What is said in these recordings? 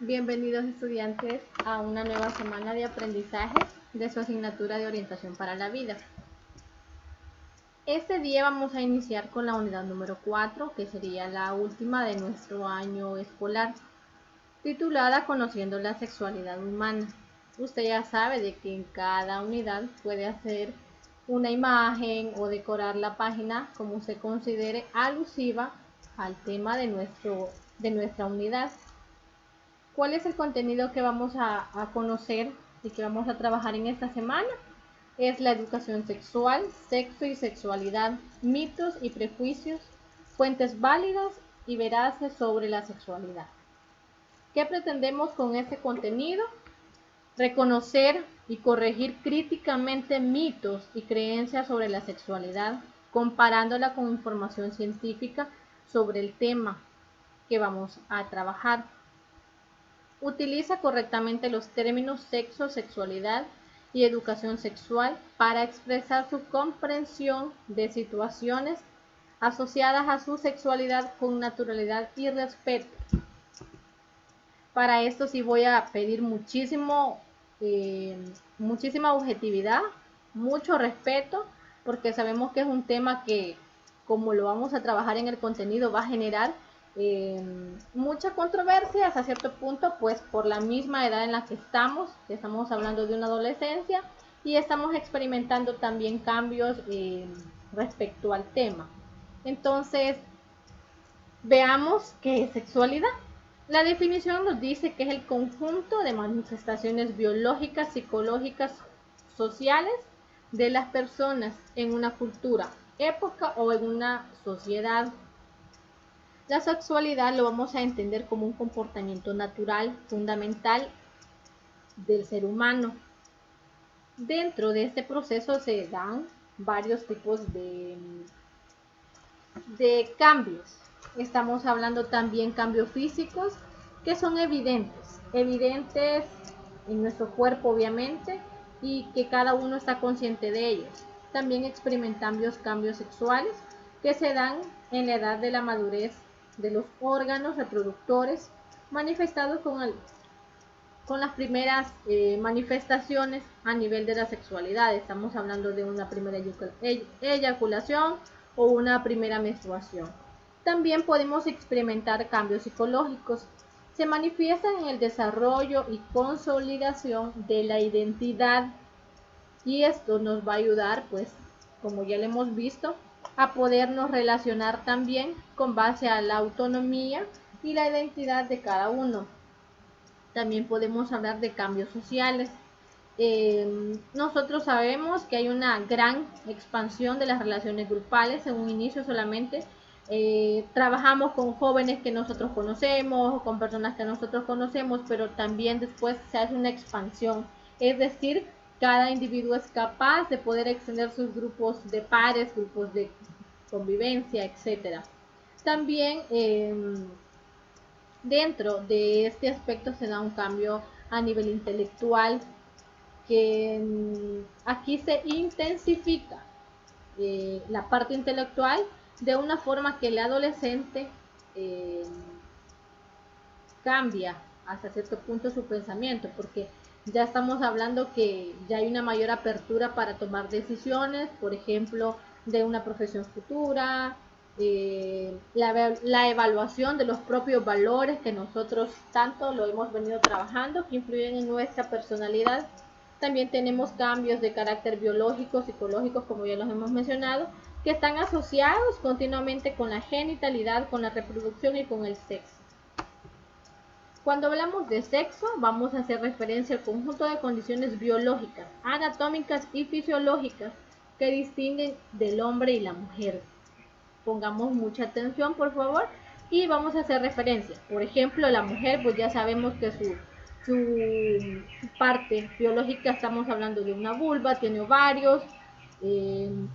Bienvenidos estudiantes a una nueva semana de aprendizaje de su asignatura de orientación para la vida. Este día vamos a iniciar con la unidad número 4, que sería la última de nuestro año escolar, titulada Conociendo la sexualidad humana. Usted ya sabe de que en cada unidad puede hacer una imagen o decorar la página como se considere alusiva al tema de nuestra unidad. ¿Cuál es el contenido que vamos a conocer y que vamos a trabajar en esta semana? Es la educación sexual, sexo y sexualidad, mitos y prejuicios, fuentes válidas y veraces sobre la sexualidad. ¿Qué pretendemos con este contenido? Reconocer y corregir críticamente mitos y creencias sobre la sexualidad, comparándola con información científica sobre el tema que vamos a trabajar. Utiliza correctamente los términos sexo, sexualidad y educación sexual para expresar su comprensión de situaciones asociadas a su sexualidad con naturalidad y respeto. Para esto sí voy a pedir muchísima objetividad, mucho respeto, porque sabemos que es un tema que, como lo vamos a trabajar en el contenido, va a generar mucha controversia hasta cierto punto, pues por la misma edad en la que estamos hablando de una adolescencia y estamos experimentando también cambios respecto al tema. Entonces, veamos qué es sexualidad. La definición nos dice que es el conjunto de manifestaciones biológicas, psicológicas, sociales de las personas en una cultura, época o en una sociedad. La sexualidad lo vamos a entender como un comportamiento natural, fundamental del ser humano. Dentro de este proceso se dan varios tipos de cambios. Estamos hablando también cambios físicos que son evidentes en nuestro cuerpo obviamente y que cada uno está consciente de ellos. También experimentamos cambios sexuales que se dan en la edad de la madurez de los órganos reproductores manifestados con las primeras manifestaciones a nivel de la sexualidad. Estamos hablando de una primera eyaculación o una primera menstruación. También podemos experimentar cambios psicológicos. Se manifiestan en el desarrollo y consolidación de la identidad y esto nos va a ayudar, pues, como ya lo hemos visto, a podernos relacionar también con base a la autonomía y la identidad de cada uno. También podemos hablar de cambios sociales. Nosotros sabemos que hay una gran expansión de las relaciones grupales. En un inicio solamente trabajamos con jóvenes que nosotros conocemos o con personas que nosotros conocemos, pero también después se hace una expansión. Es decir, cada individuo es capaz de poder extender sus grupos de pares, grupos de convivencia, etc. También dentro de este aspecto se da un cambio a nivel intelectual que aquí se intensifica la parte intelectual de una forma que el adolescente eh, cambia hasta cierto punto su pensamiento, porque ya estamos hablando que ya hay una mayor apertura para tomar decisiones, por ejemplo, de una profesión futura, la evaluación de los propios valores que nosotros tanto lo hemos venido trabajando, que influyen en nuestra personalidad. También tenemos cambios de carácter biológico, psicológicos, como ya los hemos mencionado, que están asociados continuamente con la genitalidad, con la reproducción y con el sexo. Cuando hablamos de sexo, vamos a hacer referencia al conjunto de condiciones biológicas, anatómicas y fisiológicas que distinguen del hombre y la mujer. Pongamos mucha atención, por favor, y vamos a hacer referencia. Por ejemplo, la mujer, pues ya sabemos que su parte biológica, estamos hablando de una vulva, tiene ovarios,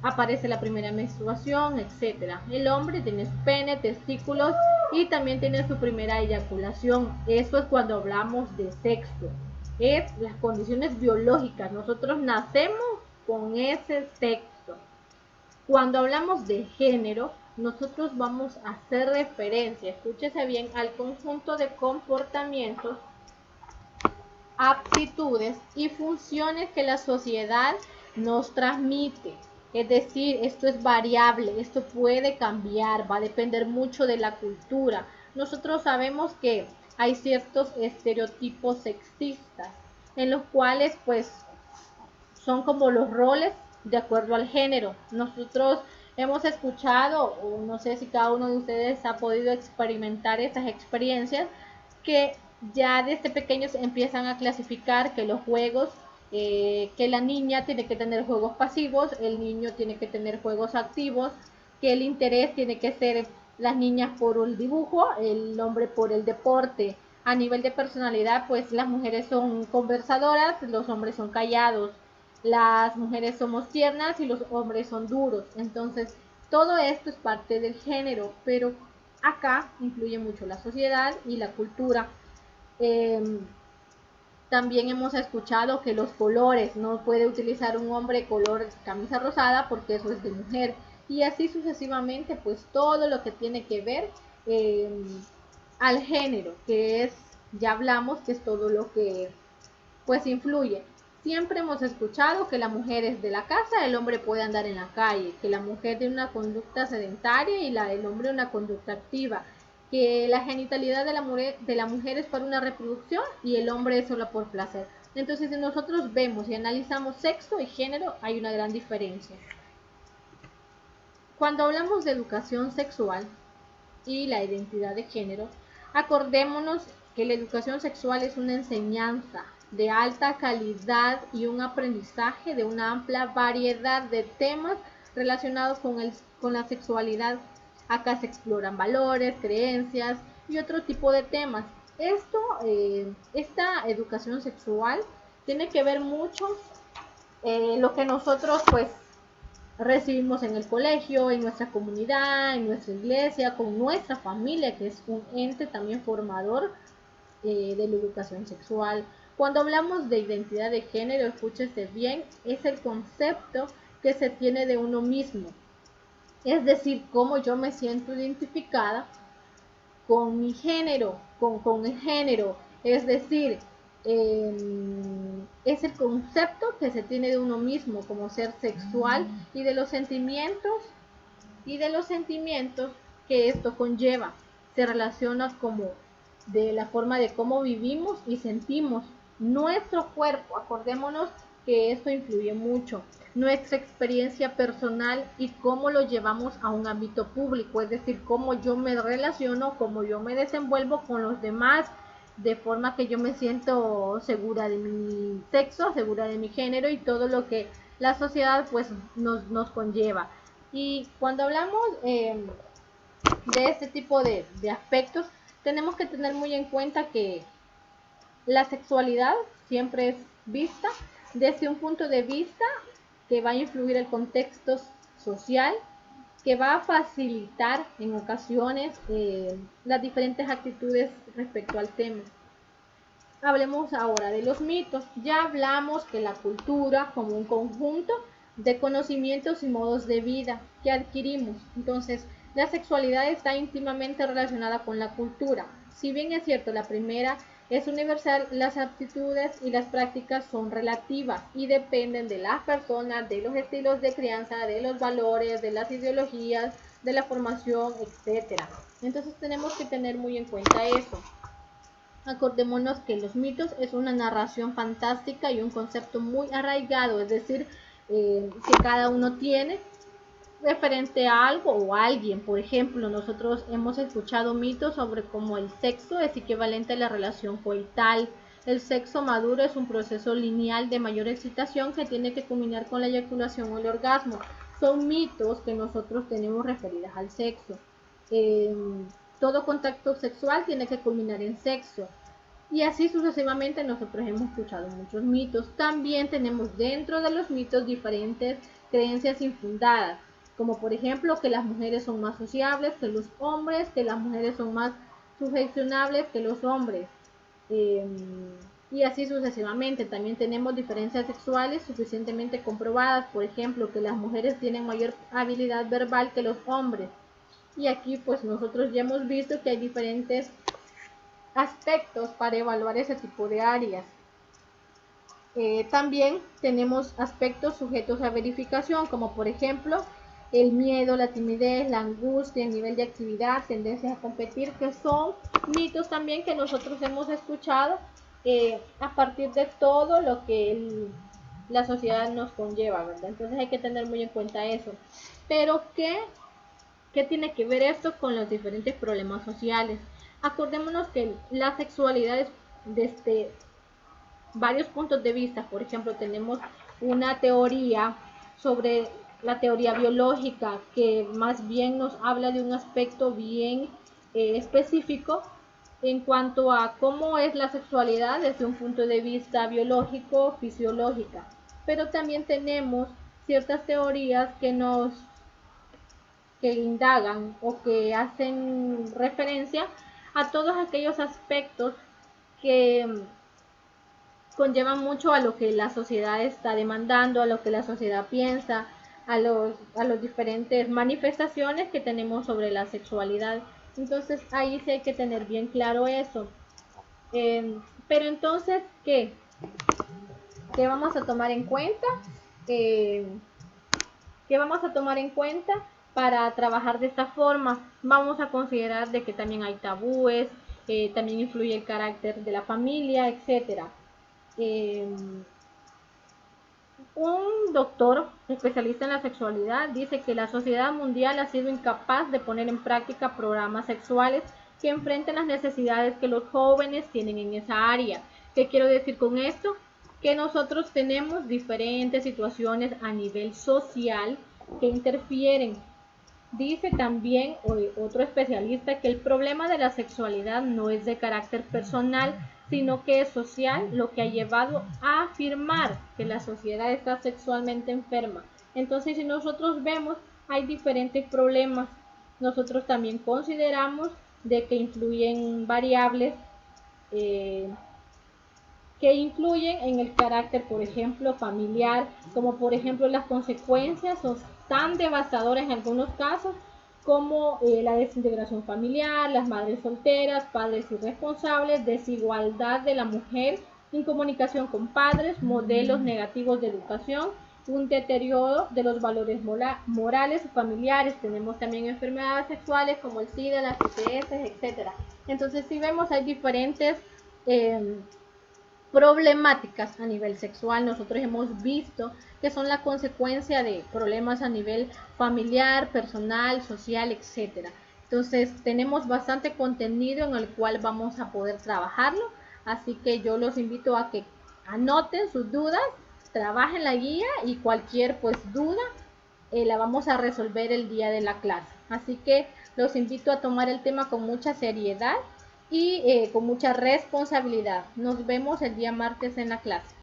aparece la primera menstruación, etc. El hombre tiene su pene, testículos y también tiene su primera eyaculación. Eso es cuando hablamos de sexo. Es las condiciones biológicas. Nosotros nacemos con ese sexo. Cuando hablamos de género, nosotros vamos a hacer referencia, escúchese bien, al conjunto de comportamientos aptitudes y funciones que la sociedad nos transmite. Es decir, esto es variable, esto puede cambiar, va a depender mucho de la cultura. Nosotros sabemos que hay ciertos estereotipos sexistas en los cuales pues son como los roles de acuerdo al género. Nosotros hemos escuchado, o no sé si cada uno de ustedes ha podido experimentar estas experiencias, que ya desde pequeños empiezan a clasificar que los juegos, que la niña tiene que tener juegos pasivos, el niño tiene que tener juegos activos, que el interés tiene que ser las niñas por el dibujo, el hombre por el deporte. A nivel de personalidad, pues las mujeres son conversadoras, los hombres son callados, las mujeres somos tiernas y los hombres son duros. Entonces, todo esto es parte del género, pero acá influye mucho la sociedad y la cultura. Eh, También hemos escuchado que los colores, no puede utilizar un hombre color camisa rosada porque eso es de mujer. Y así sucesivamente, pues todo lo que tiene que ver eh, al género, que es, ya hablamos, que es todo lo que pues influye. Siempre hemos escuchado que la mujer es de la casa, el hombre puede andar en la calle, que la mujer tiene una conducta sedentaria y la del hombre una conducta activa, que la genitalidad de la mujer es para una reproducción y el hombre es solo por placer. Entonces, si nosotros vemos y analizamos sexo y género, hay una gran diferencia. Cuando hablamos de educación sexual y la identidad de género, acordémonos que la educación sexual es una enseñanza de alta calidad y un aprendizaje de una amplia variedad de temas relacionados con la sexualidad. Acá se exploran valores, creencias y otro tipo de temas. Esta educación sexual tiene que ver mucho lo que nosotros pues recibimos en el colegio, en nuestra comunidad, en nuestra iglesia, con nuestra familia, que es un ente también formador de la educación sexual. Cuando hablamos de identidad de género, escúchese bien, es el concepto que se tiene de uno mismo. Es decir, cómo yo me siento identificada con mi género, con el género. Es decir, es el concepto que se tiene de uno mismo como ser sexual y de los sentimientos que esto conlleva. Se relaciona como de la forma de cómo vivimos y sentimos nuestro cuerpo. Acordémonos que esto influye mucho. Nuestra experiencia personal y cómo lo llevamos a un ámbito público, es decir, cómo yo me relaciono, cómo yo me desenvuelvo con los demás, de forma que yo me siento segura de mi sexo, segura de mi género y todo lo que la sociedad pues nos conlleva. Y cuando hablamos de este tipo de aspectos, tenemos que tener muy en cuenta que la sexualidad siempre es vista desde un punto de vista que va a influir el contexto social, que va a facilitar en ocasiones las diferentes actitudes respecto al tema. Hablemos ahora de los mitos. Ya hablamos que la cultura como un conjunto de conocimientos y modos de vida que adquirimos. Entonces, la sexualidad está íntimamente relacionada con la cultura. Si bien es cierto, la primera es universal, las aptitudes y las prácticas son relativas y dependen de las personas, de los estilos de crianza, de los valores, de las ideologías, de la formación, etcétera. Entonces tenemos que tener muy en cuenta eso. Acordémonos que los mitos es una narración fantástica y un concepto muy arraigado, es decir, que cada uno tiene referente a algo o a alguien. Por ejemplo, nosotros hemos escuchado mitos sobre cómo el sexo es equivalente a la relación coital. El sexo maduro es un proceso lineal de mayor excitación que tiene que culminar con la eyaculación o el orgasmo. Son mitos que nosotros tenemos referidas al sexo. Eh, Todo contacto sexual tiene que culminar en sexo. Y así sucesivamente nosotros hemos escuchado muchos mitos. También tenemos dentro de los mitos diferentes creencias infundadas, como por ejemplo que las mujeres son más sociables que los hombres, que las mujeres son más sugestionables que los hombres. Eh, y así sucesivamente. También tenemos diferencias sexuales suficientemente comprobadas, por ejemplo, que las mujeres tienen mayor habilidad verbal que los hombres. Y aquí pues nosotros ya hemos visto que hay diferentes aspectos para evaluar ese tipo de áreas. También tenemos aspectos sujetos a verificación, como por ejemplo el miedo, la timidez, la angustia, el nivel de actividad, tendencias a competir, que son mitos también que nosotros hemos escuchado a partir de todo lo que la sociedad nos conlleva, ¿verdad? Entonces hay que tener muy en cuenta eso. Pero ¿qué tiene que ver esto con los diferentes problemas sociales? Acordémonos que la sexualidad es desde varios puntos de vista. Por ejemplo, tenemos una teoría sobre la teoría biológica que más bien nos habla de un aspecto bien específico en cuanto a cómo es la sexualidad desde un punto de vista biológico, fisiológica. Pero también tenemos ciertas teorías que indagan o que hacen referencia a todos aquellos aspectos que conllevan mucho a lo que la sociedad está demandando, a lo que la sociedad piensa, a los diferentes manifestaciones que tenemos sobre la sexualidad. Entonces ahí sí hay que tener bien claro eso. Pero entonces, ¿qué vamos a tomar en cuenta? Eh, ¿Qué vamos a tomar en cuenta para trabajar de esta forma? Vamos a considerar de que también hay tabúes, también influye el carácter de la familia, etcétera. Eh, un doctor especialista en la sexualidad dice que la sociedad mundial ha sido incapaz de poner en práctica programas sexuales que enfrenten las necesidades que los jóvenes tienen en esa área. ¿Qué quiero decir con esto? Que nosotros tenemos diferentes situaciones a nivel social que interfieren. Dice también otro especialista que el problema de la sexualidad no es de carácter personal, sino que es social, lo que ha llevado a afirmar que la sociedad está sexualmente enferma. Entonces, si nosotros vemos, hay diferentes problemas. Nosotros también consideramos de que influyen variables eh, que influyen en el carácter, por ejemplo, familiar, como por ejemplo las consecuencias son tan devastadoras en algunos casos como la desintegración familiar, las madres solteras, padres irresponsables, desigualdad de la mujer, incomunicación con padres, modelos negativos de educación, un deterioro de los valores morales y familiares. Tenemos también enfermedades sexuales como el SIDA, las ITS, etc. Entonces, si vemos, hay diferentes problemáticas a nivel sexual. Nosotros hemos visto que son la consecuencia de problemas a nivel familiar, personal, social, etcétera. Entonces tenemos bastante contenido en el cual vamos a poder trabajarlo, así que yo los invito a que anoten sus dudas, trabajen la guía y cualquier pues duda la vamos a resolver el día de la clase. Así que los invito a tomar el tema con mucha seriedad y con mucha responsabilidad. Nos vemos el día martes en la clase.